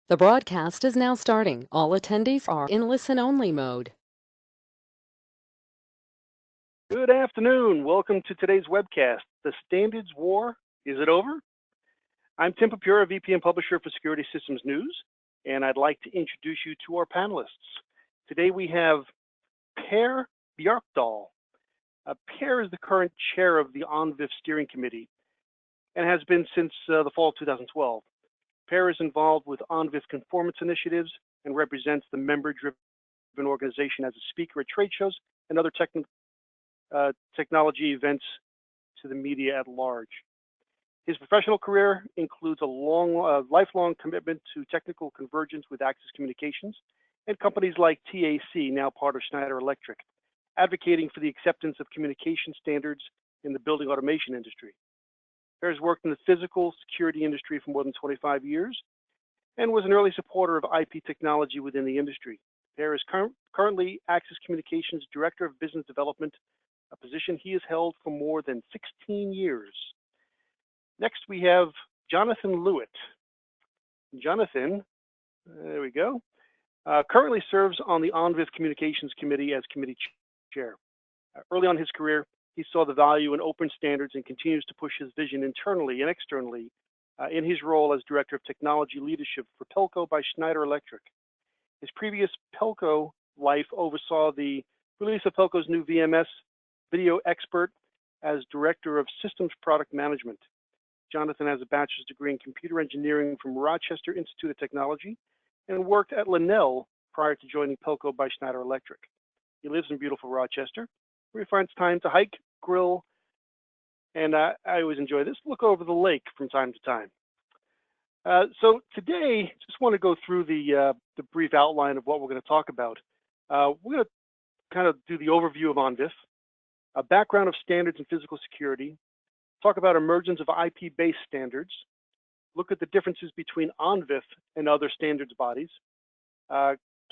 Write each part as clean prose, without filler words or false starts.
The broadcast is now starting. All attendees are in listen-only mode. Good afternoon. Welcome to today's webcast. The Standards War, is it over? I'm Tim Papura, VP and Publisher for Security Systems News, and I'd like to introduce you to our panelists. Today we have Per Bjarkdahl. Per is the current chair of the ONVIF Steering Committee and has been since the fall of 2012. Per is involved with ONVIF conformance initiatives and represents the member-driven organization as a speaker at trade shows and other technology events to the media at large. His professional career includes a lifelong commitment to technical convergence with Axis Communications and companies like TAC, now part of Schneider Electric, advocating for the acceptance of communication standards in the building automation industry. Per has worked in the physical security industry for more than 25 years and was an early supporter of IP technology within the industry. Per is currently Axis Communications Director of Business Development, a position he has held for more than 16 years. Next, we have Jonathan Lewit. Jonathan, there we go, currently serves on the ONVIF Communications Committee as committee chair. Early on in his career, he saw the value in open standards and continues to push his vision internally and externally in his role as Director of Technology Leadership for Pelco by Schneider Electric. His previous Pelco life oversaw the release of Pelco's new VMS Video Expert as Director of Systems Product Management. Jonathan has a bachelor's degree in computer engineering from Rochester Institute of Technology and worked at Linnell prior to joining Pelco by Schneider Electric. He lives in beautiful Rochester, where he finds time to hike, grill, and I always enjoy this, look over the lake from time to time. So today, just want to go through the brief outline of what we're going to talk about. We're going to kind of do the overview of ONVIF, a background of standards in physical security, talk about emergence of IP-based standards, look at the differences between ONVIF and other standards bodies,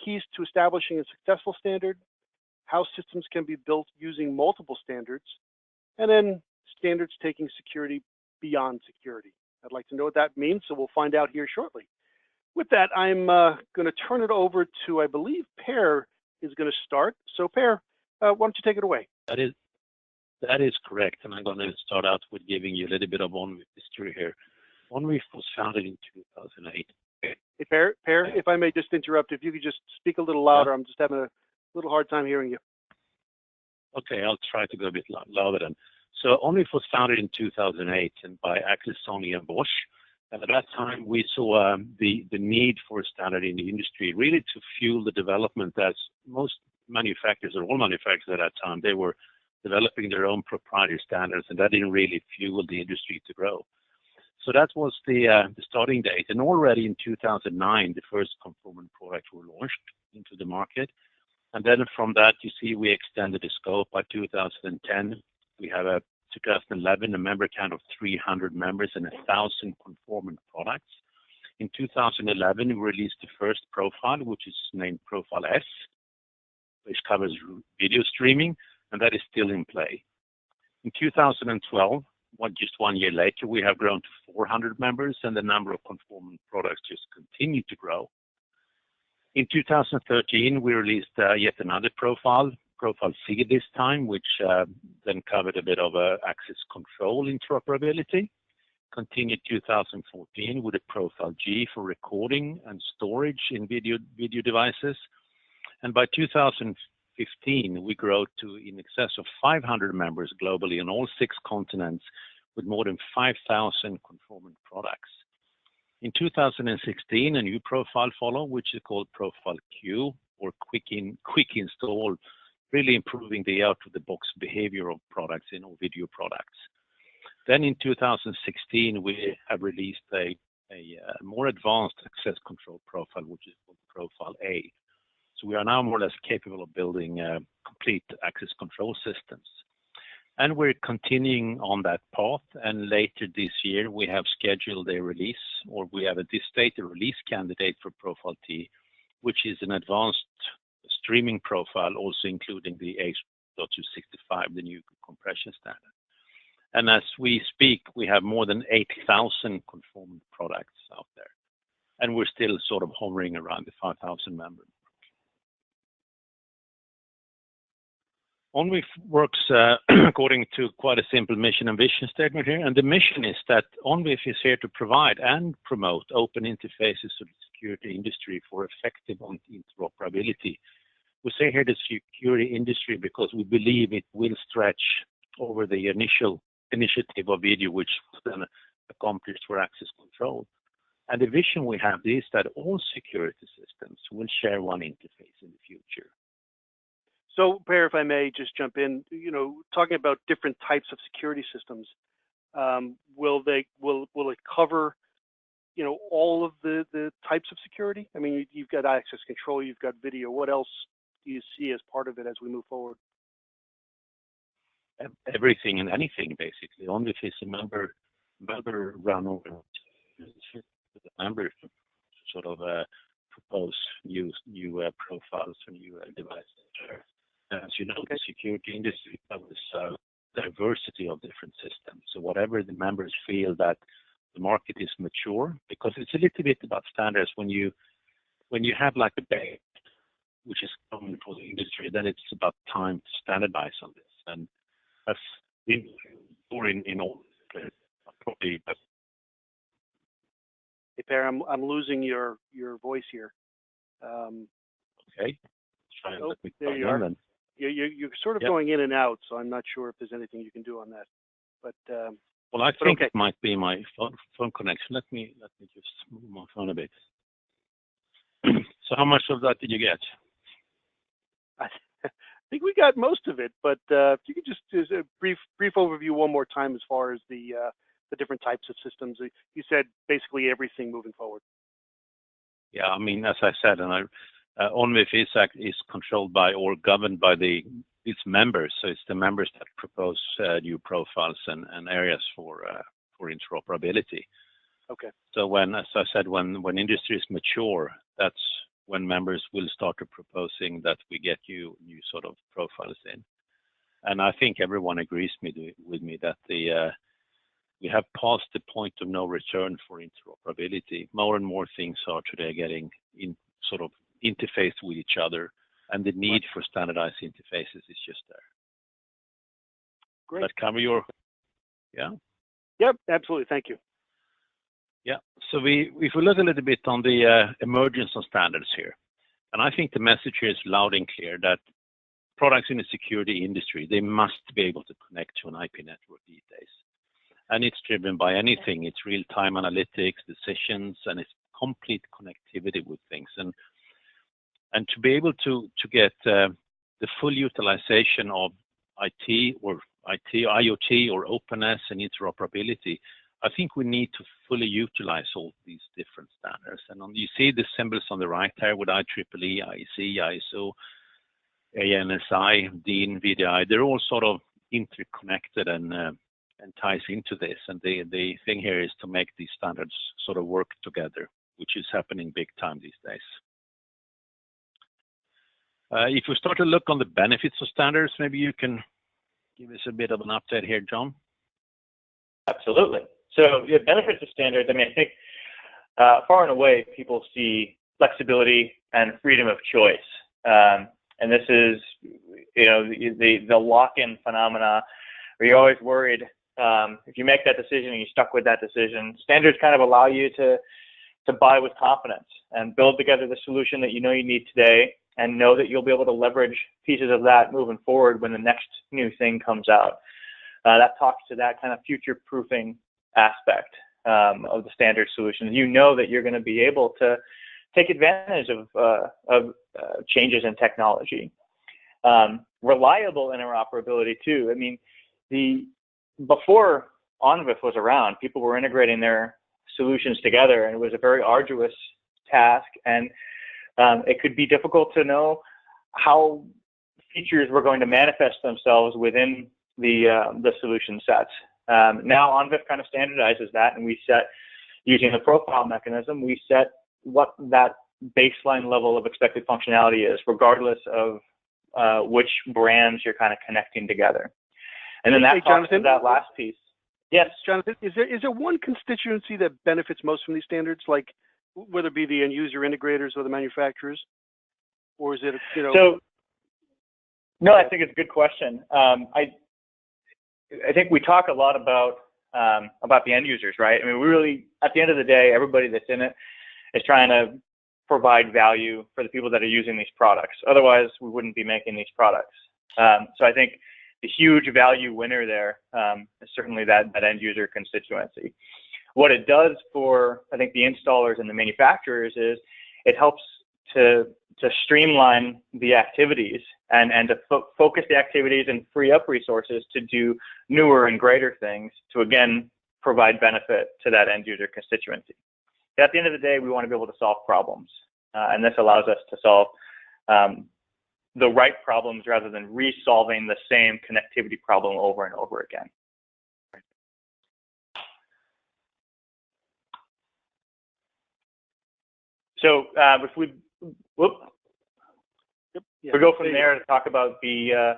keys to establishing a successful standard, how systems can be built using multiple standards, and then standards taking security beyond security. I'd like to know what that means, so we'll find out here shortly. With that, I'm going to turn it over to, I believe, Per is going to start. So Per, why don't you take it away? That is correct, and I'm going to start out with giving you a little bit of ONVIF history here. ONVIF was founded in 2008. Hey, Per, if I may just interrupt, if you could just speak a little louder. I'm just having a little hard time hearing you. Okay, I'll try to go a bit louder then. So ONVIF was founded in 2008 and by Axis, Sony, and Bosch. And at that time, we saw the need for a standard in the industry, really to fuel the development, as most manufacturers, or all manufacturers at that time, they were developing their own proprietary standards, and that didn't really fuel the industry to grow. So that was the starting date. And already in 2009, the first conformant products were launched into the market. And then from that, you see, we extended the scope. By 2010, we have 2011, a member count of 300 members and 1,000 conformant products. In 2011, we released the first profile, which is named Profile S, which covers video streaming, and that is still in play. In 2012, just 1 year later, we have grown to 400 members, and the number of conformant products just continued to grow. In 2013, we released yet another profile C this time, which then covered a bit of access control interoperability. Continued 2014 with a Profile G for recording and storage in video devices. And by 2015, we grew to in excess of 500 members globally in all 6 continents with more than 5,000 conformant products. In 2016, a new profile followed, which is called Profile Q, or quick install, really improving the out-of-the-box behavior of products in all video products. Then in 2016, we have released a more advanced access control profile, which is called Profile A. So we are now more or less capable of building complete access control systems. And we're continuing on that path, and later this year we have scheduled a release, or we have at this state a release candidate for Profile T, which is an advanced streaming profile, also including the H.265, the new compression standard. And as we speak, we have more than 8,000 conformant products out there. and we're still sort of hovering around the 5,000 members. ONVIF works according to quite a simple mission and vision statement here, and the mission is that ONVIF is here to provide and promote open interfaces to the security industry for effective interoperability. We say here the security industry because we believe it will stretch over the initial initiative of video, which was then accomplished for access control. And the vision we have is that all security systems will share one interface in the future. So, Per, if I may just jump in, talking about different types of security systems, will it cover, all of the types of security? I mean, you've got access control, you've got video. What else do you see as part of it as we move forward? Everything and anything, basically. ONVIF is a member-run organization. The members sort of propose new profiles for new devices. As you know, the security industry covers diversity of different systems. So whatever the members feel that the market is mature, because it's a little bit about standards. When you have like a base, which is common for the industry, then it's about time to standardize on this. And that's in all probably. Hey, Per, I'm losing your voice here. Okay. There you are. Then. You're sort of going in and out, so I'm not sure if there's anything you can do on that. But well, I think it might be my phone connection. Let me just move my phone a bit. So how much of that did you get? I think we got most of it, but if you could just a brief overview one more time as far as the different types of systems. You said basically everything moving forward. Yeah, I mean, as I said, and ONVIF is controlled by or governed by its members. So it's the members that propose new profiles and areas for interoperability. Okay. So as I said, when industry is mature, that's when members will start to proposing that we get new sort of profiles in. And I think everyone agrees with me that we have passed the point of no return for interoperability. More and more things are today getting in sort of interfaced with each other, and the need for standardized interfaces is just there. Great. Does that cover your? Yeah. Yep, absolutely. Thank you. Yeah. So if we look a little bit on the emergence of standards here, and I think the message here is loud and clear that products in the security industry, they must be able to connect to an IP network these days. And it's driven by anything. It's real-time analytics, decisions, and it's complete connectivity with things. And to be able to get the full utilization of IT, IoT, or openness and interoperability, I think we need to fully utilize all these different standards. And you see the symbols on the right here with IEEE, IEC, ISO, ANSI, DIN, VDI. They're all sort of interconnected and ties into this. And the thing here is to make these standards sort of work together, which is happening big time these days. If we start to look on the benefits of standards, maybe you can give us a bit of an update here, John. Absolutely. So the benefits of standards, I mean, I think far and away people see flexibility and freedom of choice. And this is, the lock-in phenomena where you're always worried if you make that decision and you're stuck with that decision. Standards kind of allow you to buy with confidence and build together the solution that you know you need today and know that you'll be able to leverage pieces of that moving forward when the next new thing comes out. That talks to that kind of future-proofing aspect of the standard solutions. You know that you're going to be able to take advantage of changes in technology. Reliable interoperability too. I mean, before ONVIF was around, people were integrating their solutions together, and it was a very arduous task, and it could be difficult to know how features were going to manifest themselves within the solution sets. Now ONVIF kind of standardizes that, and we set, using the profile mechanism, we set what that baseline level of expected functionality is, regardless of which brands you're kind of connecting together. And then that talks to that last piece. Yes, Jonathan, is there one constituency that benefits most from these standards? Like, whether it be the end user integrators or the manufacturers, or is it, you know? So, no, I think it's a good question. I think we talk a lot about the end users, right? I mean, we really, at the end of the day, everybody that's in it is trying to provide value for the people that are using these products. Otherwise, we wouldn't be making these products. So I think the huge value winner there is certainly that end user constituency. What it does for, I think, the installers and the manufacturers is it helps to streamline the activities and to focus the activities and free up resources to do newer and greater things to, again, provide benefit to that end user constituency. At the end of the day, we want to be able to solve problems, and this allows us to solve the right problems rather than resolving the same connectivity problem over and over again. So if we we go from there to talk about the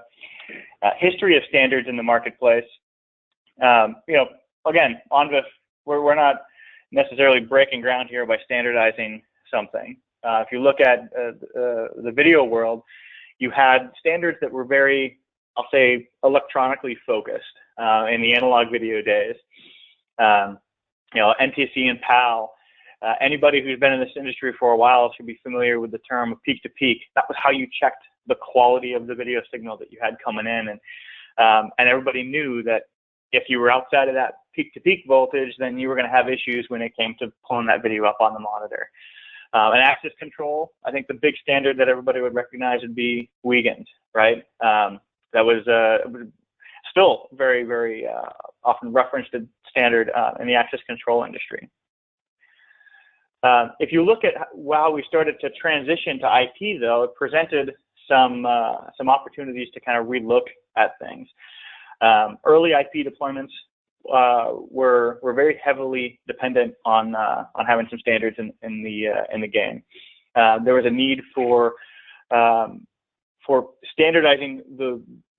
history of standards in the marketplace. You know, again, ONVIF, we're not necessarily breaking ground here by standardizing something. If you look at the video world, you had standards that were very, I'll say, electronically focused in the analog video days. You know, NTSC and PAL. Anybody who's been in this industry for a while should be familiar with the term peak to peak. That was how you checked the quality of the video signal that you had coming in, and everybody knew that if you were outside of that peak to peak voltage, then you were going to have issues when it came to pulling that video up on the monitor. And access control, I think the big standard that everybody would recognize would be Wiegand, right? That was still very, very often referenced a standard in the access control industry. If you look at how we started to transition to IP, though, it presented some opportunities to kind of relook at things. Early IP deployments were very heavily dependent on having some standards in the game. There was a need for standardizing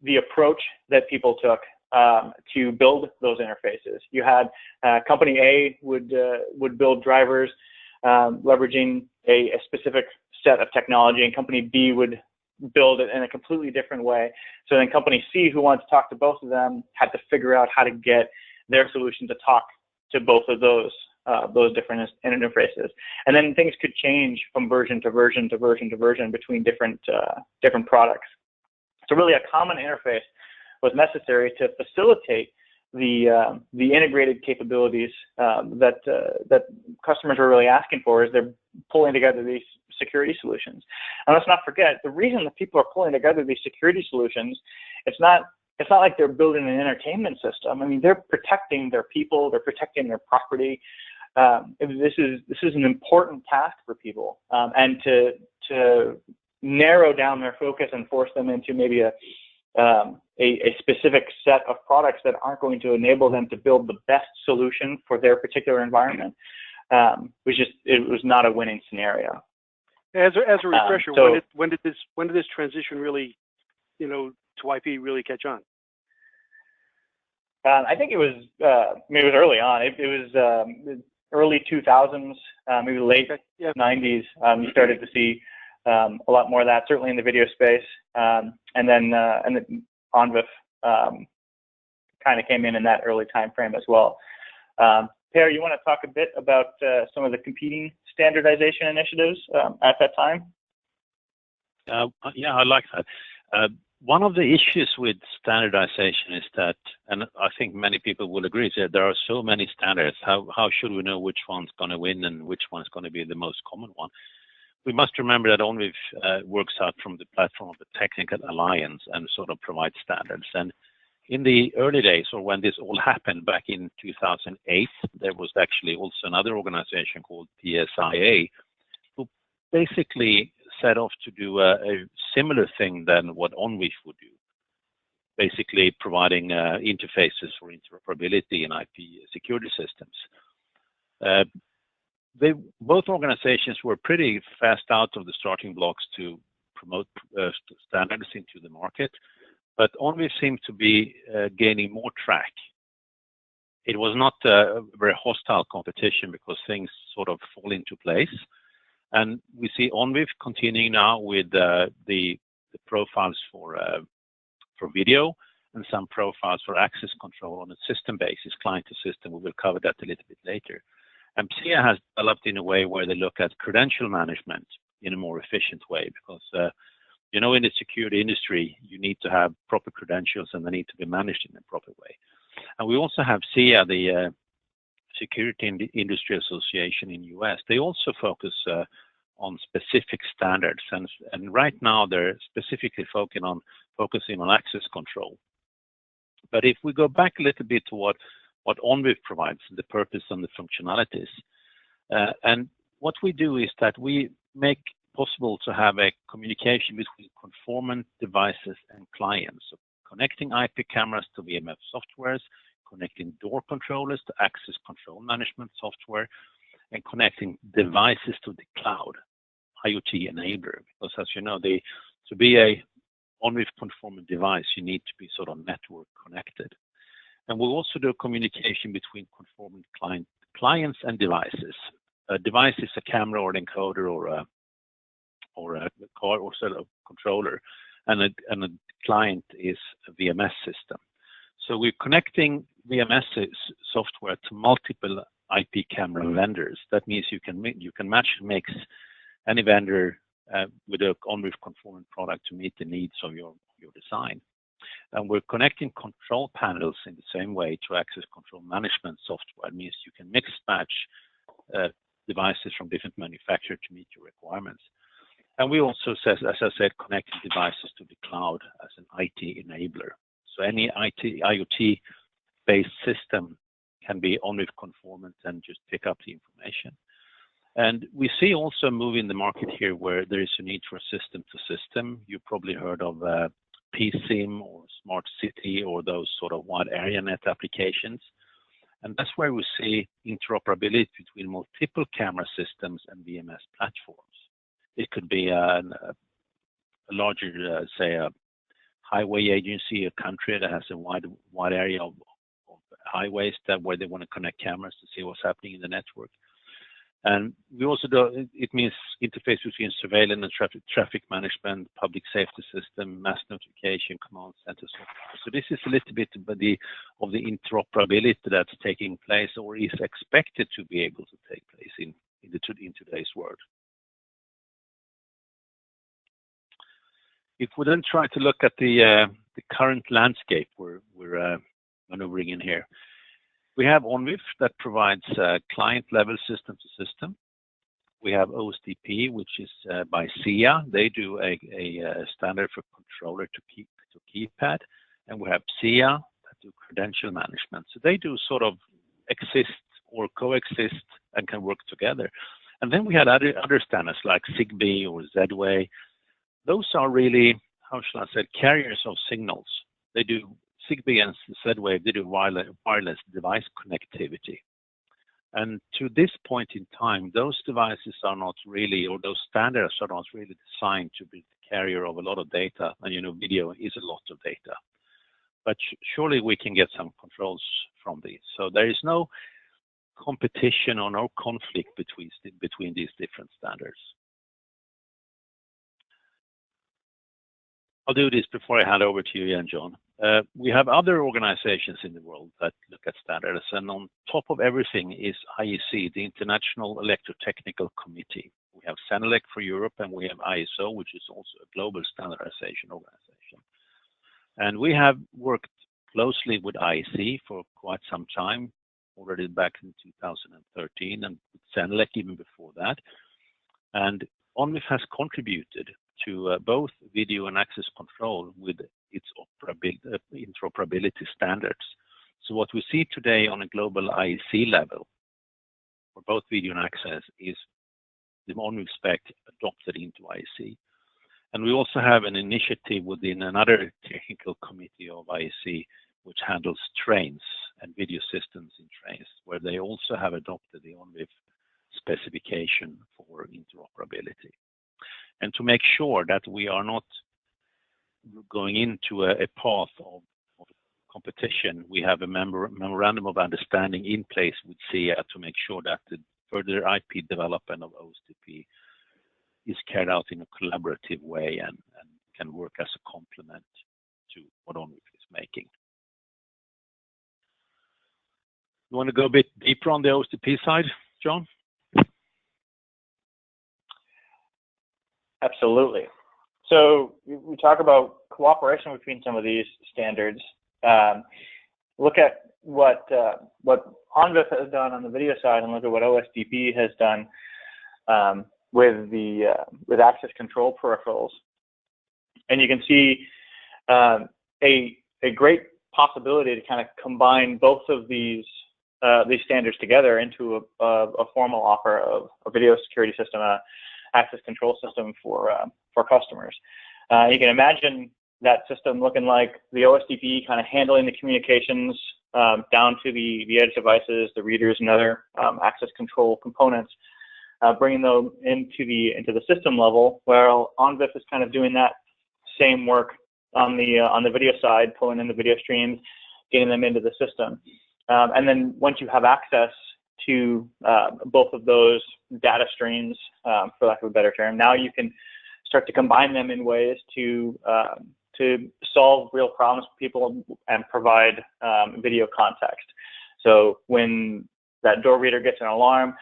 the approach that people took to build those interfaces. You had company A would build drivers leveraging a specific set of technology, and company B would build it in a completely different way. So then company C, who wanted to talk to both of them, had to figure out how to get their solution to talk to both of those different interfaces. And then things could change from version to version to version to version between different products. So really a common interface was necessary to facilitate the integrated capabilities that customers were really asking for as they're pulling together these security solutions. And let's not forget, the reason that people are pulling together these security solutions, it's not like they're building an entertainment system. I mean, they're protecting their people, they're protecting their property. This is an important task for people, and to narrow down their focus and force them into maybe a specific set of products that aren't going to enable them to build the best solution for their particular environment. It was not a winning scenario. As a refresher, when did this transition really, you know, to IP really catch on? I think it was early on. It was early 2000s, maybe late 90s. You started to see a lot more of that, certainly in the video space, and then ONVIF kind of came in that early time frame as well. Per, you want to talk a bit about some of the competing standardization initiatives at that time? Yeah, I like that. One of the issues with standardization is that, and I think many people will agree, that there are so many standards. How should we know which one's going to win and which one's going to be the most common one? We must remember that ONVIF works out from the platform of the technical alliance and sort of provides standards. And in the early days, or when this all happened back in 2008, there was actually also another organization called PSIA, who basically set off to do a similar thing than what ONVIF would do, basically providing interfaces for interoperability in IP security systems. Both organizations were pretty fast out of the starting blocks to promote standards into the market, but ONVIF seemed to be gaining more track it was not a very hostile competition because things sort of fall into place. And we see ONVIF continuing now with the profiles for video and some profiles for access control on a system basis, client to system. We will cover that a little bit later. And PSEA has developed in a way where they look at credential management in a more efficient way because, you know, in the security industry, you need to have proper credentials and they need to be managed in a proper way. And we also have PSEA, the Security Industry Association in the US. They also focus on specific standards. And right now they're specifically focusing on access control. But if we go back a little bit to what ONVIF provides, the purpose and the functionalities, and what we do is that we make possible to have a communication between conformant devices and clients. So connecting IP cameras to VMF softwares, connecting door controllers to access control management software, and connecting devices to the cloud, IoT enabler. Because as you know, to be a ONVIF conformant device, you need to be sort of network connected. And we'll also do communication between conformant clients and devices. A device is a camera or an encoder or a car or sort of controller, and a client is a VMS system. So we're connecting VMS software to multiple IP camera vendors. That means you can match and mix any vendor with a ONVIF conformant product to meet the needs of your design. And we're connecting control panels in the same way to access control management software. It means you can mix match devices from different manufacturers to meet your requirements. And we also, as I said, connect devices to the cloud as an IT enabler. So any IoT-based system can be ONVIF conformant and just pick up the information. And we see also a move in the market here where there is a need for system to system. You probably heard of PSIM or Smart City or those sort of wide area net applications. And that's where we see interoperability between multiple camera systems and VMS platforms. It could be a larger, say, a highway agency, a country that has a wide area of highways where they want to connect cameras to see what's happening in the network. And we also do, it means interface between surveillance and traffic management, public safety system, mass notification, command center software. So this is a little bit of the interoperability that's taking place or is expected to be able to take place in today's world. If we then try to look at the current landscape we're maneuvering in here, we have ONVIF that provides client-level system-to-system. We have OSDP, which is by PSEA. They do a standard for controller to keypad, and we have PSEA that do credential management. So they do sort of exist or coexist and can work together. And then we had other standards like ZigBee or Z-Way. Those are really, how shall I say, carriers of signals. They do ZigBee and Z-Wave, they do wireless device connectivity. And to this point in time, those devices are not really, or those standards are not really designed to be the carrier of a lot of data. And you know, video is a lot of data. But surely we can get some controls from these. So there is no competition or no conflict between these different standards. I'll do this before I hand over to you, Jan John. We have other organizations in the world that look at standards, and on top of everything is IEC, the International Electrotechnical Committee. We have CENELEC for Europe, and we have ISO, which is also a global standardization organization. And we have worked closely with IEC for quite some time, already back in 2013, and with CENELEC even before that. And ONVIF has contributed to both video and access control with its interoperability standards. So what we see today on a global IEC level for both video and access is the ONVIF spec adopted into IEC. And we also have an initiative within another technical committee of IEC which handles trains and video systems in trains, where they also have adopted the ONVIF specification for interoperability. And to make sure that we are not going into a path of competition, we have a memorandum of understanding in place with CEA to make sure that the further IP development of OSDP is carried out in a collaborative way and can work as a complement to what ONVIF is making. You want to go a bit deeper on the OSDP side, John? Absolutely. So we talk about cooperation between some of these standards. Look at what ONVIF has done on the video side, and look at what OSDP has done with access control peripherals. And you can see a great possibility to kind of combine both of these standards together into a formal offer of a video security system, access control system for customers. You can imagine that system looking like the OSDP, kind of handling the communications down to the edge devices, the readers, and other access control components, bringing them into the system level, where ONVIF is kind of doing that same work on the video side, pulling in the video streams, getting them into the system. And then once you have access to both of those data streams, for lack of a better term, now you can start to combine them in ways to solve real problems for people and provide video context. So when that door reader gets an alarm,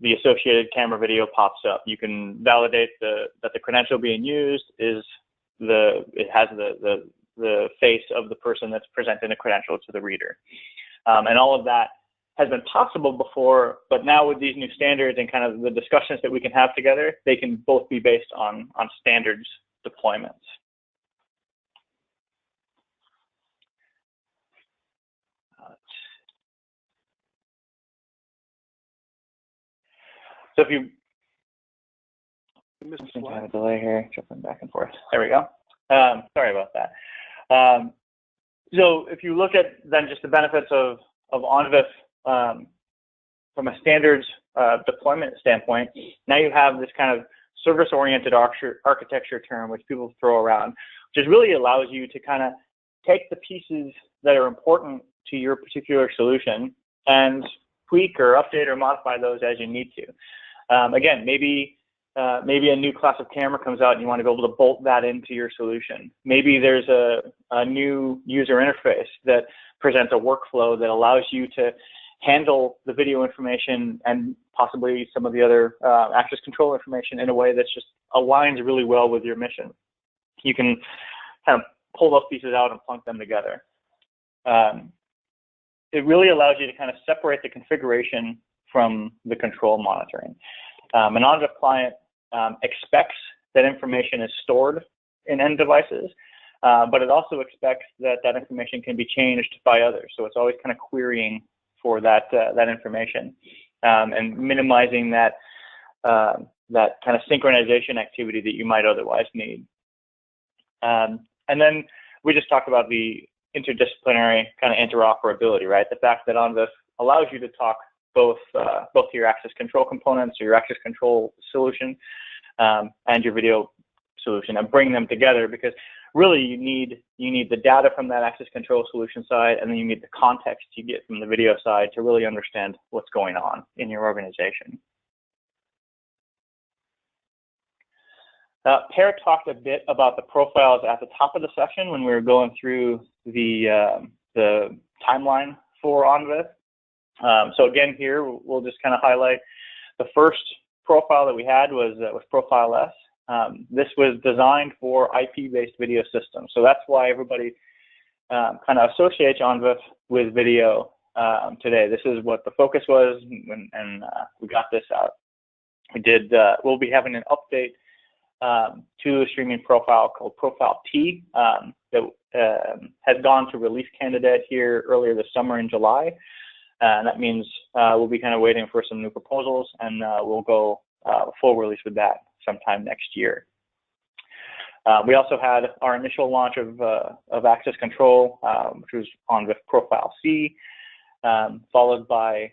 the associated camera video pops up. You can validate that the credential being used has the face of the person that's presenting the credential to the reader. And all of that has been possible before, but now with these new standards and kind of the discussions that we can have together, they can both be based on standards deployments. So if you have a delay here, jumping back and forth. There we go. Sorry about that. So if you look at then just the benefits of ONVIF from a standards deployment standpoint, now you have this kind of service-oriented architecture term which people throw around, which just really allows you to kind of take the pieces that are important to your particular solution and tweak or update or modify those as you need to. Again, maybe a new class of camera comes out and you want to be able to bolt that into your solution. Maybe there's a new user interface that presents a workflow that allows you to handle the video information and possibly some of the other access control information in a way that just aligns really well with your mission. You can kind of pull those pieces out and plunk them together. It really allows you to kind of separate the configuration from the control monitoring. An ONVIF client expects that information is stored in end devices, but it also expects that that information can be changed by others. So it's always kind of querying for that information and minimizing that kind of synchronization activity that you might otherwise need. And then we just talked about the interdisciplinary kind of interoperability, right? The fact that ONVIF allows you to talk both your access control components or your access control solution and your video solution, and bring them together, because really you need the data from that access control solution side, and then you need the context you get from the video side to really understand what's going on in your organization. Per talked a bit about the profiles at the top of the session when we were going through the timeline for ONVIF. So again, here we'll just kind of highlight the first profile that we had was Profile S. This was designed for IP-based video systems, so that's why everybody kind of associates ONVIF with video today. This is what the focus was, and we got this out. We'll be having an update to a streaming profile called Profile T that has gone to release candidate here earlier this summer in July. And that means we'll be kind of waiting for some new proposals, and we'll go full release with that sometime next year. We also had our initial launch of access control, which was ONVIF Profile C, followed by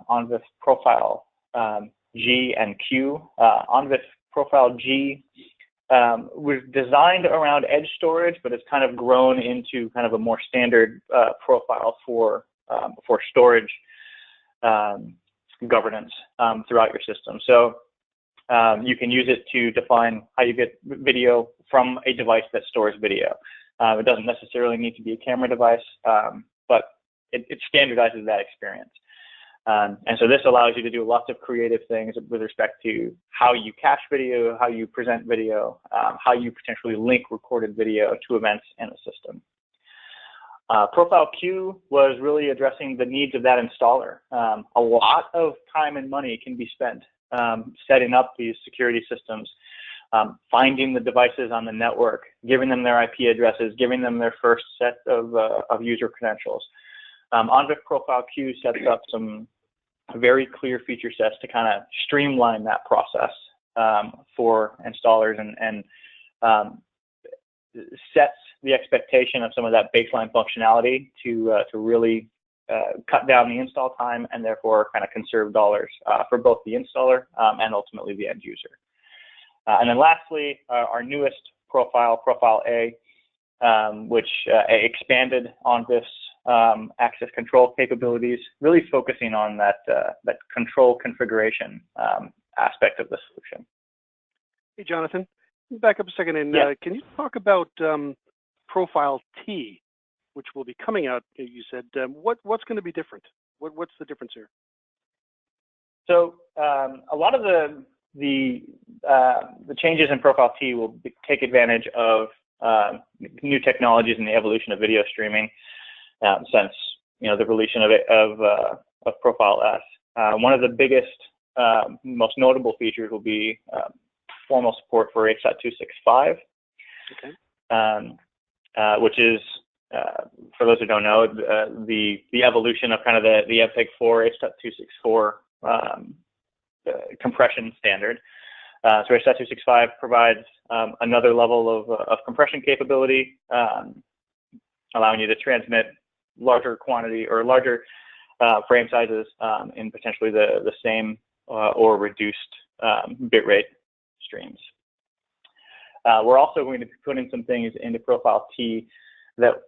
ONVIF Profile G and Q. ONVIF Profile G was designed around edge storage, but it's kind of grown into kind of a more standard profile for storage governance throughout your system. So you can use it to define how you get video from a device that stores video. It doesn't necessarily need to be a camera device, but it standardizes that experience. And so this allows you to do lots of creative things with respect to how you cache video, how you present video, how you potentially link recorded video to events in a system. Profile Q was really addressing the needs of that installer. A lot of time and money can be spent setting up these security systems, finding the devices on the network, giving them their IP addresses, giving them their first set of user credentials. ONVIF Profile Q sets up some very clear feature sets to kind of streamline that process for installers and sets the expectation of some of that baseline functionality to really cut down the install time and therefore kind of conserve dollars for both the installer and ultimately the end user. And then lastly, our newest profile, Profile A, which expanded ONVIF's access control capabilities, really focusing on that control configuration aspect of the solution. Hey, Jonathan, back up a second, and can you talk about Profile T, which will be coming out? You said what's going to be different? What's the difference here? So a lot of the changes in Profile T will take advantage of new technologies and the evolution of video streaming since the release of Profile S. One of the biggest, most notable features will be formal support for H.265, okay. Which is, for those who don't know, the evolution of kind of the MPEG-4 H.264 compression standard. So H.265 provides another level of compression capability, allowing you to transmit larger quantity or larger frame sizes in potentially the same or reduced bitrate streams. We're also going to be putting some things into Profile T that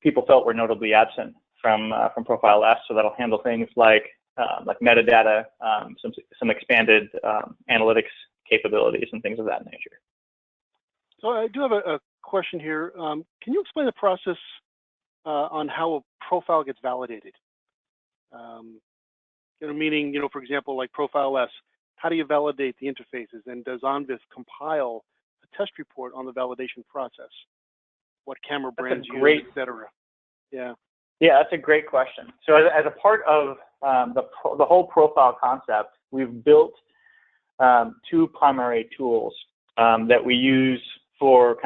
people felt were notably absent from Profile S, so that'll handle things like metadata, some expanded analytics capabilities and things of that nature. So I do have a question here. Can you explain the process on how a profile gets validated? Meaning, for example, like Profile S, how do you validate the interfaces, and does ONVIF compile a test report on the validation process? What camera brands use, et cetera? Yeah. Yeah, that's a great question. So as a part of the whole profile concept, we've built two primary tools that we use for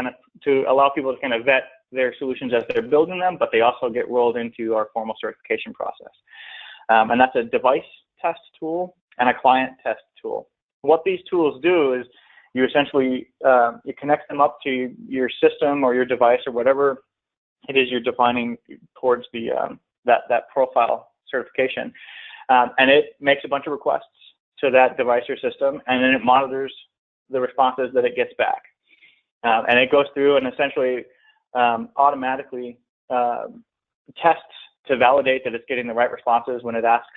to allow people to kind of vet their solutions as they're building them, but they also get rolled into our formal certification process. And that's a device test tool and a client test tool. What these tools do is you essentially you connect them up to your system or your device or whatever it is you're defining towards the that profile certification, and it makes a bunch of requests to that device or system, and then it monitors the responses that it gets back, and it goes through and essentially automatically tests to validate that it's getting the right responses when it asks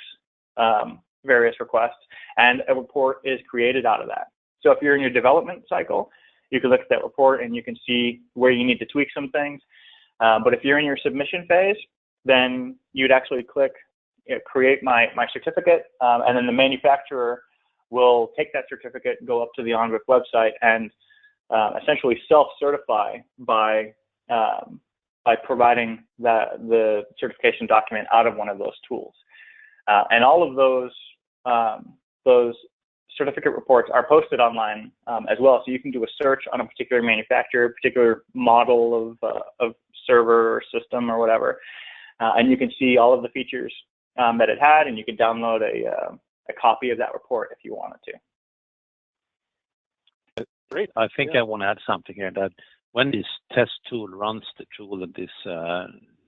various requests, and a report is created out of that. So if you're in your development cycle, you can look at that report and you can see where you need to tweak some things. But if you're in your submission phase, then you'd actually click create my certificate, and then the manufacturer will take that certificate, go up to the ONVIF website, and essentially self-certify by providing the certification document out of one of those tools. And all of those certificate reports are posted online as well. So you can do a search on a particular manufacturer, particular model of server or system or whatever, and you can see all of the features that it had, and you can download a copy of that report if you wanted to. Great. I think I want to add something here, that when this test tool runs the tool and this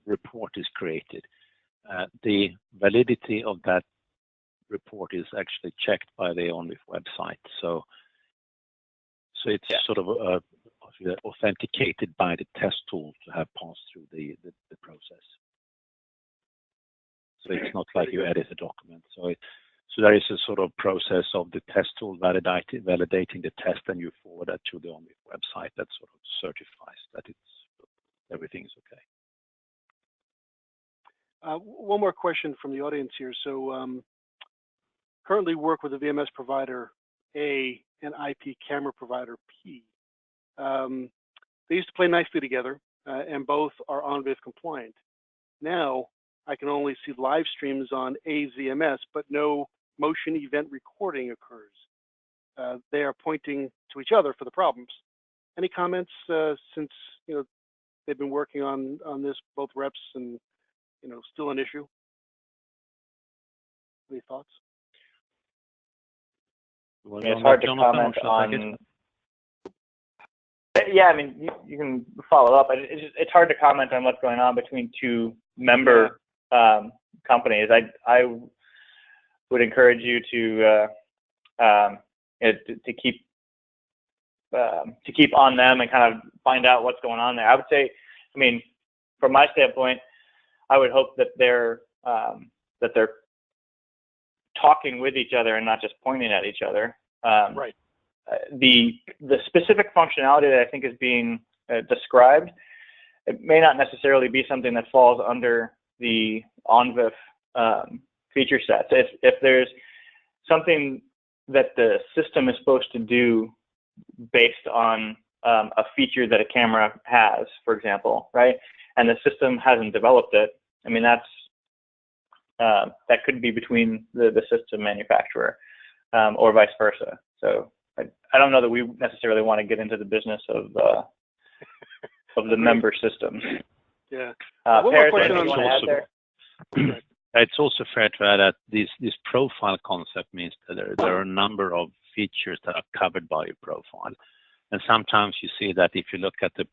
report is created, the validity of that report is actually checked by the ONVIF website. So So it's sort of authenticated by the test tool to have passed through the process. So it's not like you edit a document. So there is a sort of process of the test tool validating the test, and you forward that to the ONVIF website that sort of certifies that everything is okay. One more question from the audience here. So currently work with a VMS provider A and IP camera provider P. They used to play nicely together, and both are ONVIF compliant. Now I can only see live streams on A's VMS, but no motion event recording occurs. They are pointing to each other for the problems. Any comments since they've been working on this, both reps, and still an issue? Any thoughts? It's hard to comment on. Yeah, I mean, you can follow up. It's hard to comment on what's going on between two member companies. I would encourage you to keep on them and kind of find out what's going on there. I would say, I mean, from my standpoint, I would hope that they're talking with each other and not just pointing at each other. Right. The specific functionality that I think is being described, it may not necessarily be something that falls under the ONVIF feature sets. If there's something that the system is supposed to do based on a feature that a camera has, for example, right, and the system hasn't developed it, I mean, that could be between the system manufacturer or vice versa. So I don't know that we necessarily want to get into the business of the member systems. Yeah. One more question you want to add there? It's also fair to add that this profile concept means that there are a number of features that are covered by a profile. And sometimes you see that if you look at the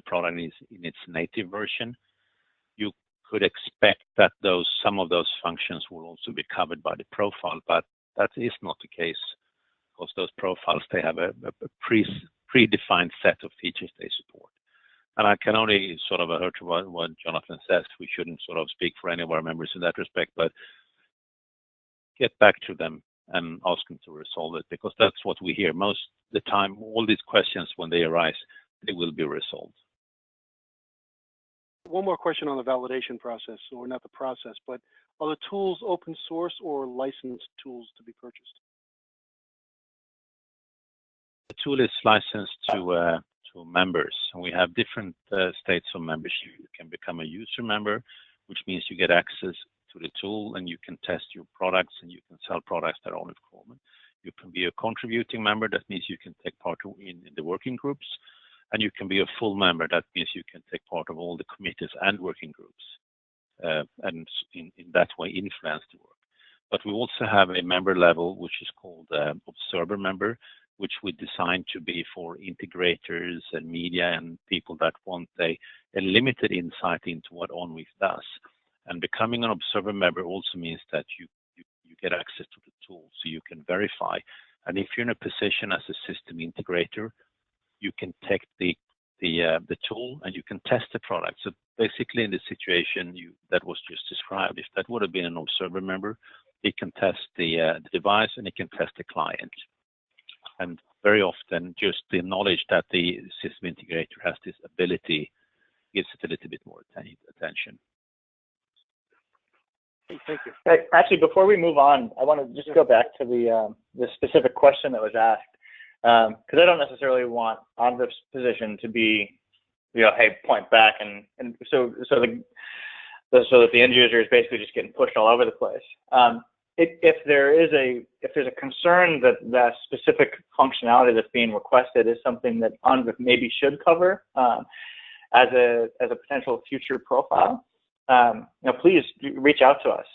product in its native version, you could expect that some of those functions will also be covered by the profile, but that is not the case, because those profiles, they have a predefined set of features they support. And I can only sort of adhere to what Jonathan says. We shouldn't sort of speak for any of our members in that respect, but get back to them and ask them to resolve it, because that's what we hear most of the time. All these questions, when they arise, they will be resolved. One more question on the validation process, or not the process, but are the tools open source or licensed tools to be purchased? The tool is licensed to members, and we have different states of membership. You can become a user member, which means you get access to the tool and you can test your products and you can sell products that are ONVIF conformant. You can be a contributing member. That means you can take part in the working groups, and you can be a full member. That means you can take part of all the committees and working groups, and in that way influence the work. But we also have a member level, which is called observer member, which we designed to be for integrators and media and people that want a limited insight into what ONVIF does. And becoming an observer member also means that you get access to the tool, so you can verify. And if you're in a position as a system integrator, you can take the tool and you can test the product. So basically, in the situation that was just described, if that would have been an observer member, it can test the device and it can test the client. And very often, just the knowledge that the system integrator has this ability gives it a little bit more attention. Thank you. Actually, before we move on, I want to just go back to the specific question that was asked, because I don't necessarily want ONVIF's position to be, hey, point back, and so that the end user is basically just getting pushed all over the place. If there's a concern that that specific functionality that's being requested is something that ONVIF maybe should cover as a potential future profile, please reach out to us.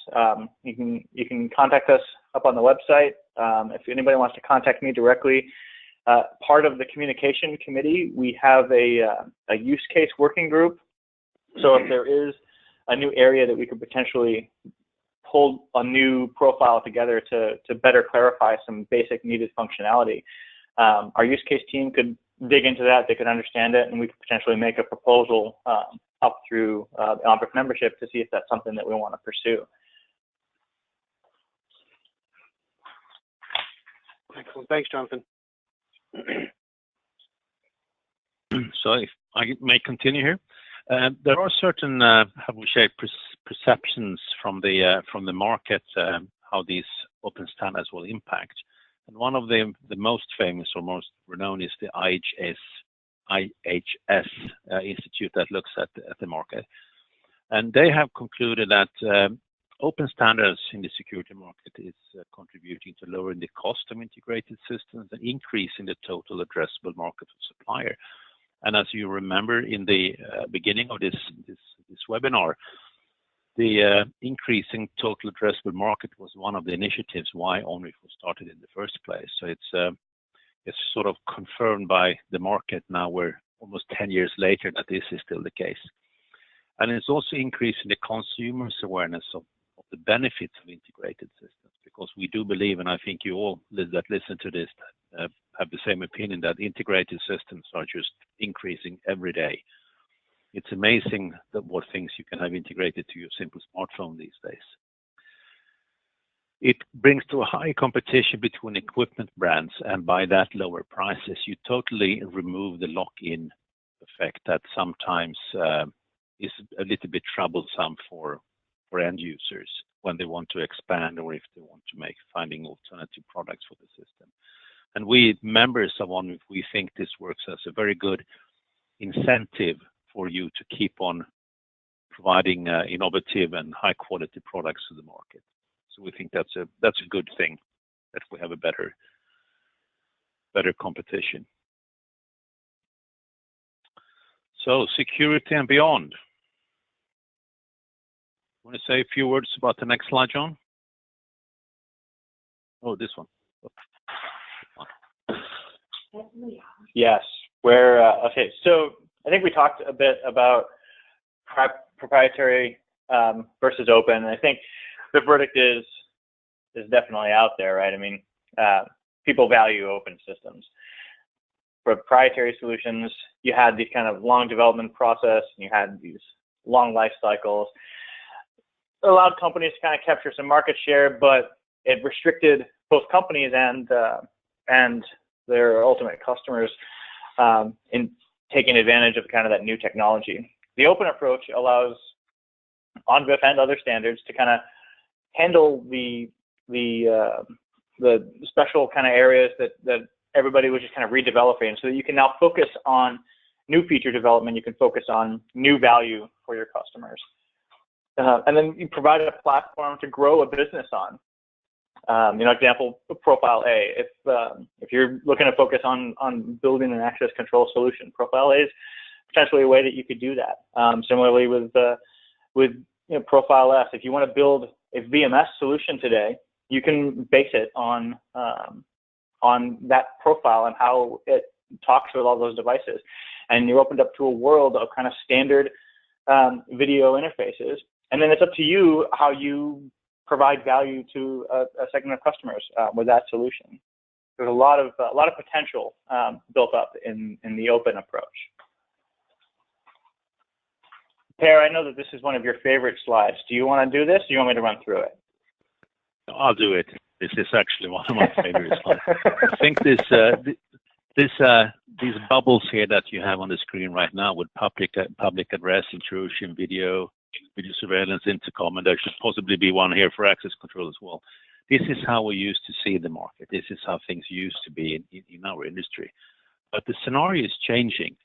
You can contact us up on the website. If anybody wants to contact me directly, part of the communication committee, we have a use case working group. So if there is a new area that we could potentially pull a new profile together to better clarify some basic needed functionality, our use case team could dig into that, they could understand it, and we could potentially make a proposal up through the ONVIF membership to see if that's something that we want to pursue. Excellent. Thanks, Jonathan. So if I may continue here, there are certain, how we say, perceptions from the market how these open standards will impact. And one of the most famous or most renowned is the IHS Institute that looks at the market. And they have concluded that open standards in the security market is contributing to lowering the cost of integrated systems and increasing the total addressable market of supplier. And as you remember in the beginning of this webinar, the increasing total addressable market was one of the initiatives why ONVIF was started in the first place. So it's sort of confirmed by the market now, we're almost 10 years later, that this is still the case. And it's also increasing the consumers' awareness of the benefits of integrated systems, because we do believe, and I think you all that listen to this have the same opinion, that integrated systems are just increasing every day. It's amazing that what things you can have integrated to your simple smartphone these days. It brings to a high competition between equipment brands, and by that lower prices, you totally remove the lock-in effect that sometimes is a little bit troublesome for end users when they want to expand or if they want to finding alternative products for the system. And we members of ONVIF, we think this works as a very good incentive for you to keep on providing innovative and high quality products to the market. So we think that's a good thing, that we have a better competition. So security and beyond. Want to say a few words about the next slide, John? Oh, this one. Yes. Okay. So I think we talked a bit about proprietary versus open. And I think the verdict is definitely out there, right? I mean, people value open systems. Proprietary solutions, you had these kind of long development process, and you had these long life cycles. It allowed companies to kind of capture some market share, but it restricted both companies and their ultimate customers in taking advantage of kind of that new technology. The open approach allows ONVIF and other standards to kind of handle the special kind of areas that everybody was just kind of redeveloping, so that you can now focus on new feature development. You can focus on new value for your customers. And then you provide a platform to grow a business on. Example, Profile A. If you're looking to focus on building an access control solution, Profile A is potentially a way that you could do that. Similarly with Profile S, if you want to build a VMS solution today, you can base it on that profile and how it talks with all those devices. And you're opened up to a world of kind of standard video interfaces. And then it's up to you how you provide value to a segment of customers with that solution. There's a lot of potential built up in the open approach. Per, I know that this is one of your favorite slides. Do you want to do this, or do you want me to run through it? I'll do it. This is actually one of my favorite slides. I think these bubbles here that you have on the screen right now with public address, intrusion, video surveillance, intercom, and there should possibly be one here for access control as well. This is how we used to see the market. This is how things used to be in our industry. But the scenario is changing.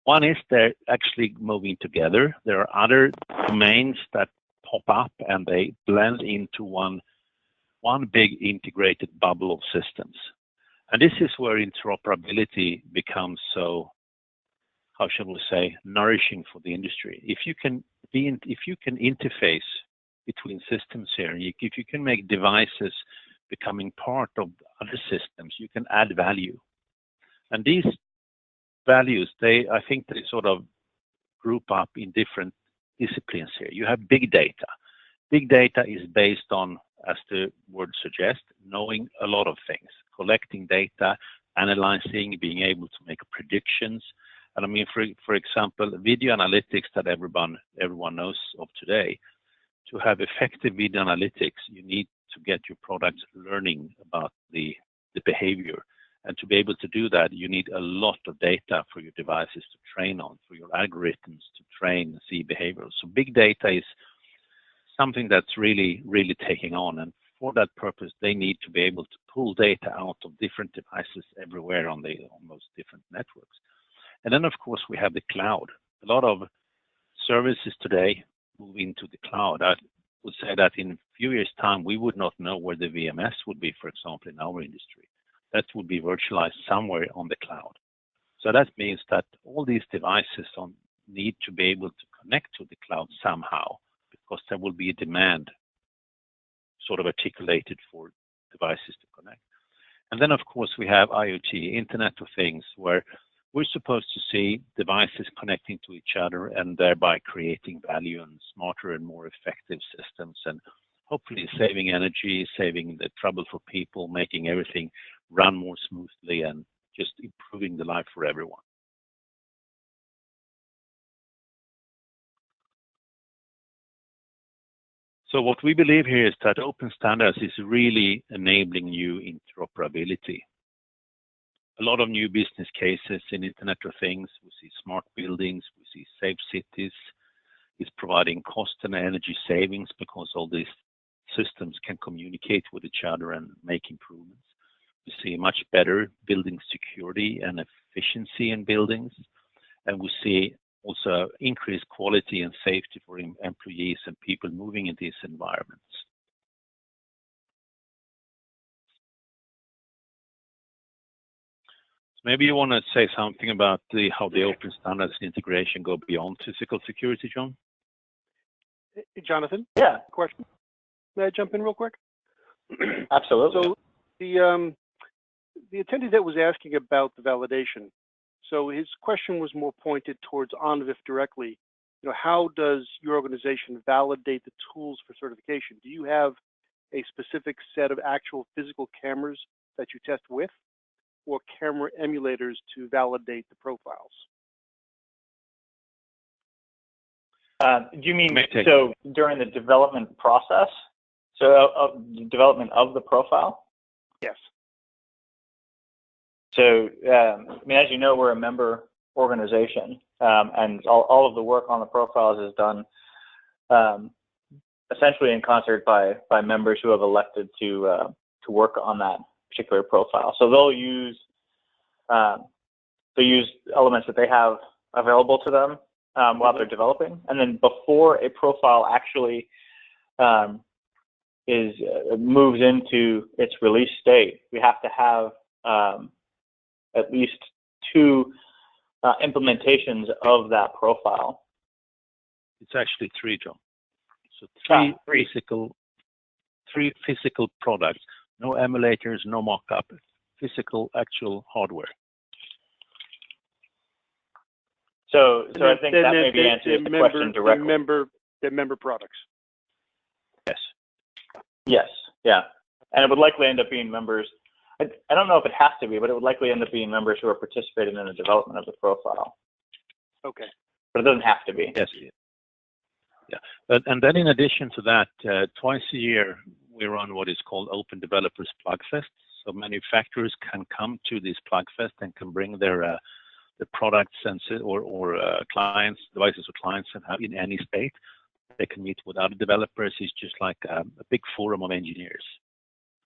One is they're actually moving together. There are other domains that pop up and they blend into one big integrated bubble of systems. And this is where interoperability becomes so, how shall we say, nourishing for the industry. If you can interface between systems here, if you can make devices becoming part of other systems, you can add value. And these values, I think they sort of group up in different disciplines here. You have big data. Big data is based on, as the word suggests, knowing a lot of things, collecting data, analyzing, being able to make predictions. And I mean, for example, video analytics that everyone knows of today. To have effective video analytics, you need to get your products learning about the behavior. And to be able to do that, you need a lot of data for your devices to train on, for your algorithms to train and see behavior. So big data is something that's really, really taking on. And for that purpose, they need to be able to pull data out of different devices everywhere on those different networks. And then, of course, we have the cloud. A lot of services today move into the cloud. I would say that in a few years' time, we would not know where the VMS would be, for example, in our industry. That would be virtualized somewhere on the cloud. So that means that all these devices need to be able to connect to the cloud somehow, because there will be a demand sort of articulated for devices to connect. And then, of course, we have IoT, Internet of Things, where we're supposed to see devices connecting to each other and thereby creating value and smarter and more effective systems, and hopefully saving energy, saving the trouble for people, making everything run more smoothly, and just improving the life for everyone. So what we believe here is that open standards is really enabling new interoperability. A lot of new business cases in Internet of Things. We see smart buildings, we see safe cities. It's providing cost and energy savings because all these systems can communicate with each other and make improvements. We see much better building security and efficiency in buildings. And we see also increased quality and safety for employees and people moving in these environments. Maybe you want to say something about how the open standards integration go beyond physical security, John? Hey, Jonathan? Yeah. Question. May I jump in real quick? Absolutely. So the attendee that was asking about the validation, so his question was more pointed towards ONVIF directly. You know, how does your organization validate the tools for certification? Do you have a specific set of actual physical cameras that you test with, or camera emulators to validate the profiles? Do you mean so during the development process? So the development of the profile? Yes. So, I mean, as you know, we're a member organization, and all of the work on the profiles is done essentially in concert by members who have elected to work on that particular profile. So they'll use elements that they have available to them while they're developing, and then before a profile actually moves into its release state, we have to have at least 2 implementations of that profile. It's actually 3, John. So 3 physical products, no emulators, no mock-up, physical actual hardware. So I think that maybe answers the question directly. The member products. Yes. Yes. Yeah. And it would likely end up being members. I don't know if it has to be, but it would likely end up being members who are participating in the development of the profile. Okay. But it doesn't have to be. Yes. Yeah. And then in addition to that, twice a year we run what is called Open Developers Plugfest. So manufacturers can come to this Plugfest and can bring their products and or clients, devices or clients, and have in any state. They can meet with other developers. It's just like a big forum of engineers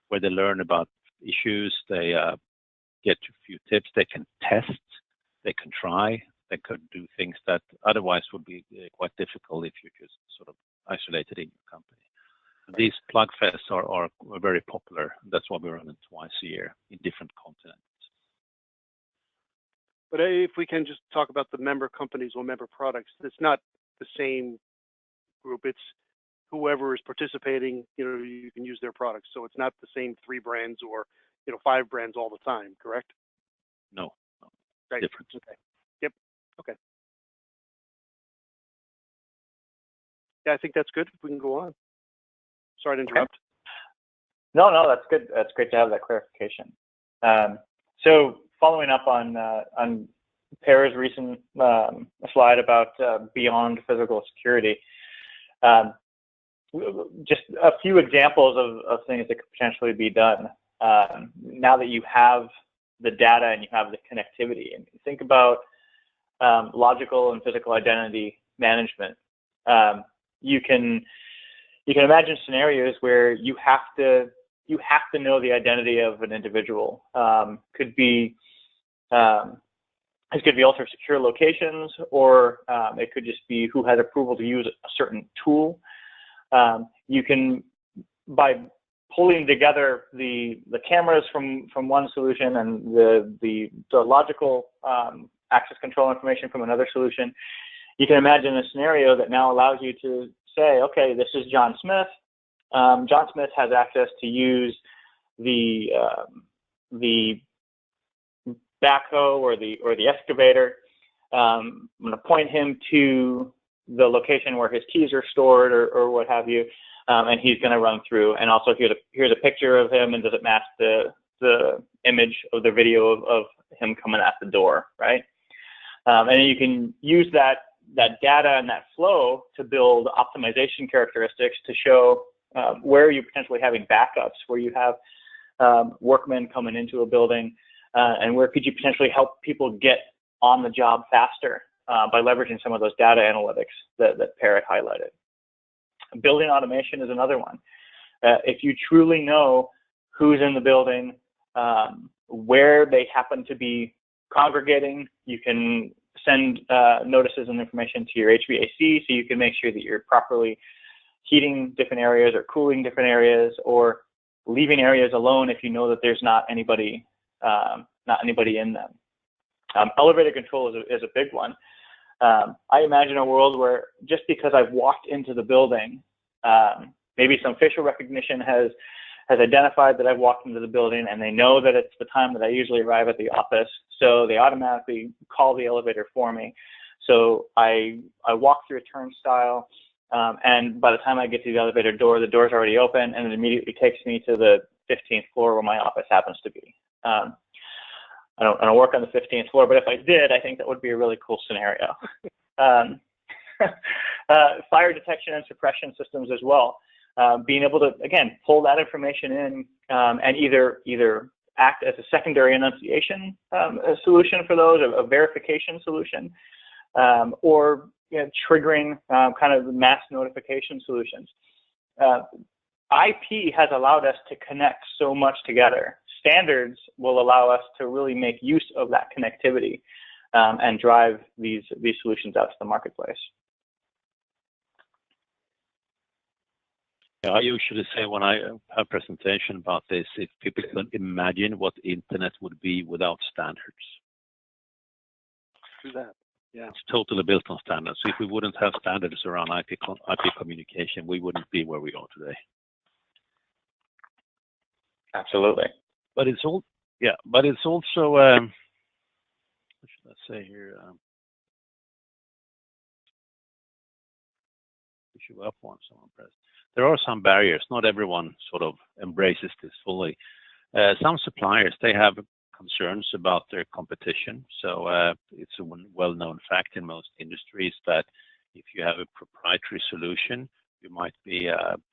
where they learn about issues. They get a few tips. They can test. They can try. They could do things that otherwise would be quite difficult if you're just sort of isolated in your company. These Plugfests are very popular. That's why we run them twice a year in different continents. But if we can just talk about the member companies or member products, it's not the same group. It's whoever is participating, you can use their products. So it's not the same 3 brands or, 5 brands all the time, correct? No. Right. Different. Okay. Yep. Okay. Yeah, I think that's good. We can go on. Sorry to interrupt. No, that's good. That's great to have that clarification. So following up on Per's recent slide about beyond physical security, just a few examples of things that could potentially be done now that you have the data and you have the connectivity. And think about logical and physical identity management. You can imagine scenarios where you have to know the identity of an individual. It could be ultra secure locations, or it could just be who has approval to use a certain tool. You can, by pulling together the cameras from one solution and the logical access control information from another solution, you can imagine a scenario that now allows you to say, okay, this is John Smith. John Smith has access to use the backhoe or the excavator. I'm going to point him to the location where his keys are stored or what have you, and he's going to run through. And also, here's a picture of him, and does it match the image of the video of him coming at the door, right? And then you can use that data and that flow to build optimization characteristics to show where you're potentially having backups, where you have workmen coming into a building, and where could you potentially help people get on the job faster by leveraging some of those data analytics that Per had highlighted. Building automation is another one. If you truly know who's in the building, where they happen to be congregating, you can send notices and information to your HVAC so you can make sure that you're properly heating different areas or cooling different areas, or leaving areas alone if you know that there's not anybody in them. Elevator control is a big one. I imagine a world where just because I've walked into the building, maybe some facial recognition has identified that I've walked into the building, and they know that it's the time that I usually arrive at the office, so they automatically call the elevator for me. So I walk through a turnstile, and by the time I get to the elevator door, the door's already open, and it immediately takes me to the 15th floor where my office happens to be. I don't work on the 15th floor, but if I did, I think that would be a really cool scenario. Fire detection and suppression systems as well. Being able to, again, pull that information in and either act as a secondary enunciation solution for those, a verification solution, or triggering kind of mass notification solutions. IP has allowed us to connect so much together. Standards will allow us to really make use of that connectivity and drive these solutions out to the marketplace. Yeah, I usually say when I have a presentation about this, if people can imagine what the internet would be without standards. Do that. Yeah. It's totally built on standards. So if we wouldn't have standards around IP communication, we wouldn't be where we are today. Absolutely. But it's all, yeah. But it's also, what should I say here? Issue up one, someone press. There are some barriers. Not everyone sort of embraces this fully. Some suppliers, they have concerns about their competition. So it's a well-known fact in most industries that if you have a proprietary solution, you might be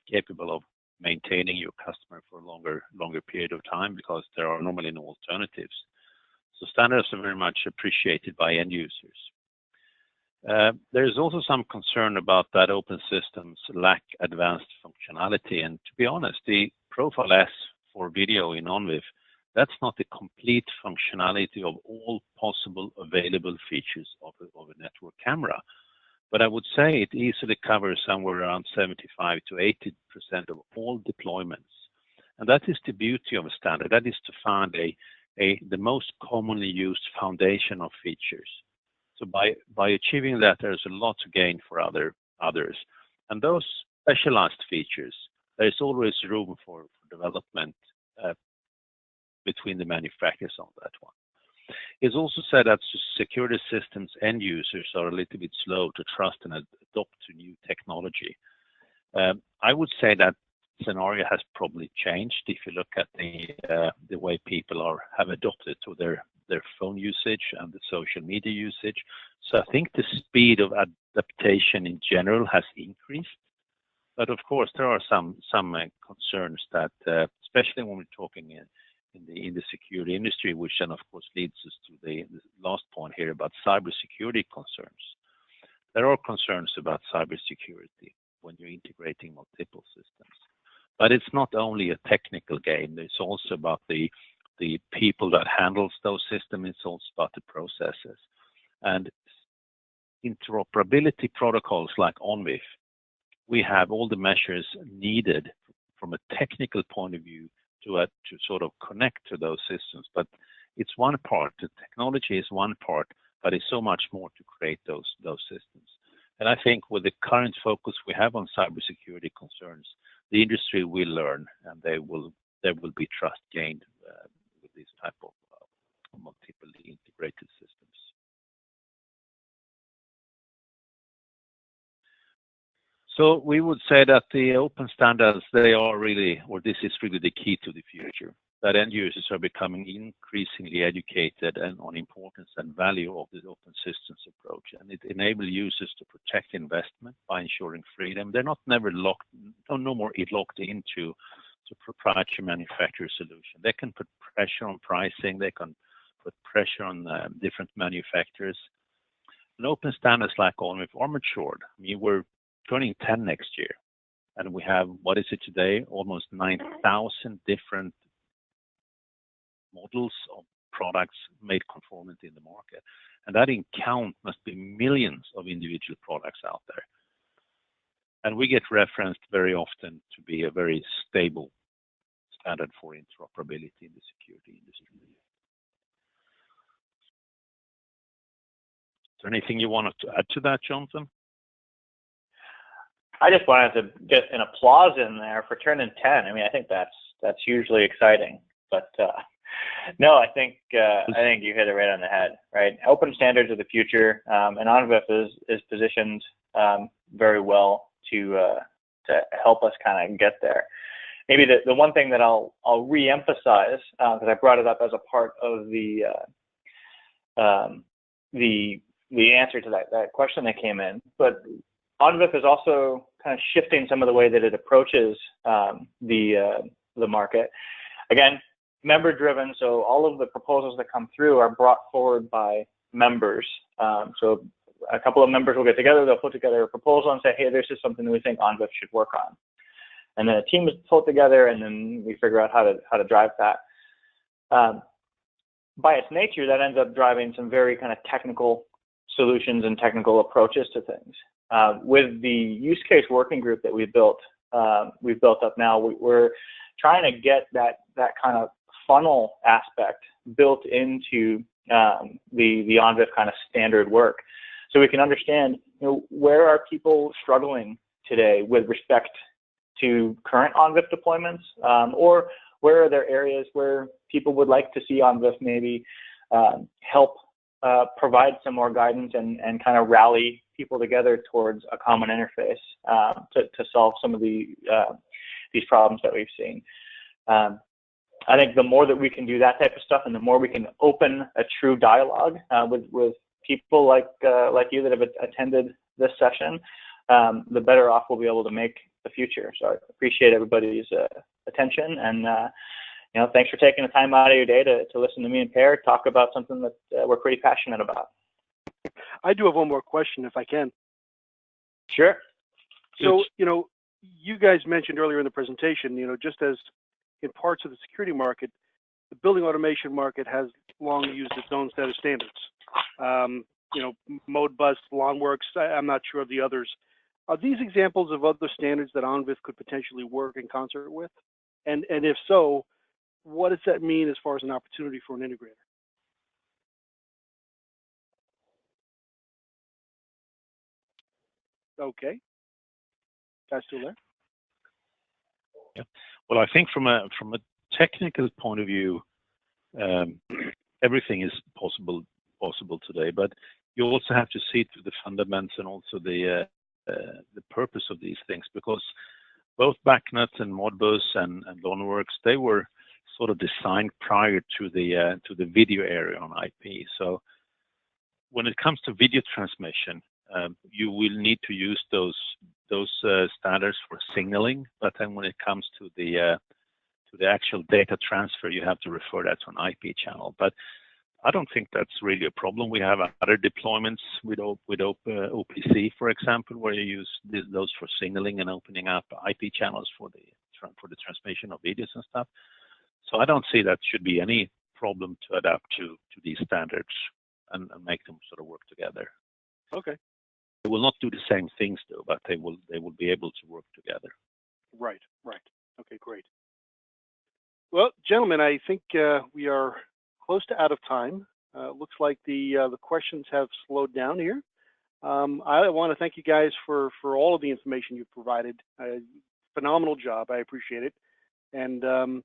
capable of maintaining your customer for a longer period of time because there are normally no alternatives. So standards are very much appreciated by end users. There is also some concern about that open systems lack advanced functionality. And to be honest, the Profile S for video in ONVIF, that's not the complete functionality of all possible available features of a network camera. But I would say it easily covers somewhere around 75 to 80% of all deployments. And that is the beauty of a standard. That is to find the most commonly used foundation of features. So by achieving that, there's a lot to gain for others. And those specialized features, there's always room for development between the manufacturers on that one. It's also said that security systems end users are a little bit slow to trust and adopt to new technology. I would say that scenario has probably changed if you look at the way people have adopted to their phone usage and the social media usage. So I think the speed of adaptation in general has increased. But of course, there are some concerns that, especially when we're talking in the security industry, which then of course leads us to the last point here about cybersecurity concerns. There are concerns about cybersecurity when you're integrating multiple systems. But it's not only a technical game, it's also about the people that handles those systems, it's also about the processes. And interoperability protocols like ONVIF, we have all the measures needed from a technical point of view to sort of connect to those systems. But it's one part, the technology is one part, but it's so much more to create those systems. And I think with the current focus we have on cybersecurity concerns, the industry will learn, and there will be trust gained with these type of multiple integrated systems. So we would say that the open standards, they are really, or this is really the key to the future, that end users are becoming increasingly educated and on importance and value of the open systems approach. And it enables users to protect investment by ensuring freedom. They're not never locked, no more locked into proprietary manufacturer solution. They can put pressure on pricing, they can put pressure on different manufacturers. And open standards like ONVIF are matured. I mean, we're turning 10 next year, and we have, what is it today, almost 9,000 different models of products made conformant in the market. And that in count must be millions of individual products out there. And we get referenced very often to be a very stable standard for interoperability in the security industry. Is there anything you wanted to add to that, Jonathan? I just wanted to get an applause in there for turning 10. I mean, I think that's hugely exciting. But no, I think you hit it right on the head. Right, open standards are the future, and ONVIF is positioned very well to help us kind of get there. Maybe the one thing that I'll re-emphasize, because I brought it up as a part of the answer to that question that came in, but ONVIF is also kind of shifting some of the way that it approaches the market. Again, member-driven, so all of the proposals that come through are brought forward by members. So a couple of members will get together, they'll put together a proposal and say, hey, this is something that we think ONVIF should work on. And then a team is pulled together, and then we figure out how to drive that. By its nature, that ends up driving some very kind of technical solutions and technical approaches to things. With the use case working group that we've built up now, we're trying to get that kind of funnel aspect built into the ONVIF kind of standard work, so we can understand, where are people struggling today with respect to current ONVIF deployments, or where are there areas where people would like to see ONVIF maybe help provide some more guidance and kind of rally people together towards a common interface to solve some of these problems that we've seen. I think the more that we can do that type of stuff, and the more we can open a true dialogue with people like you that have attended this session, the better off we'll be able to make the future. So I appreciate everybody's attention, and thanks for taking the time out of your day to listen to me and Per talk about something that we're pretty passionate about. I do have one more question, if I can. Sure. So, you guys mentioned earlier in the presentation, just as in parts of the security market, the building automation market has long used its own set of standards. Modbus, Longworks, I'm not sure of the others. Are these examples of other standards that ONVIF could potentially work in concert with? And if so, what does that mean as far as an opportunity for an integrator? Okay. Guys still there? Yeah. Well, I think from a technical point of view, everything is possible today, but you also have to see to the fundamentals and also the purpose of these things, because both BACnet and Modbus and Loanworks, they were sort of designed prior to the video area on IP. So when it comes to video transmission, you will need to use those standards for signaling. But then when it comes to the actual data transfer, you have to refer that to an IP channel. But I don't think that's really a problem. We have other deployments with OPC, for example, where you use those for signaling and opening up IP channels for the transmission of videos and stuff. So I don't see that should be any problem to adapt to these standards and make them sort of work together. Okay. They will not do the same things though, but they will be able to work together. Right. Okay, great. Well, gentlemen, I think we are close to out of time. Looks like the questions have slowed down here. I want to thank you guys for all of the information you've provided. Phenomenal job. I appreciate it. And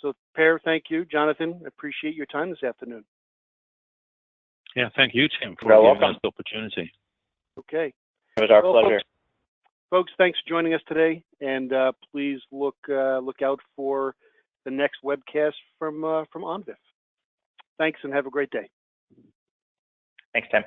so, Per, thank you. Jonathan, appreciate your time this afternoon. Yeah, thank you, Tim, for giving us the opportunity. Okay. It was our pleasure. Folks, thanks for joining us today, and please look out for the next webcast from ONVIF. Thanks, and have a great day. Thanks, Tim.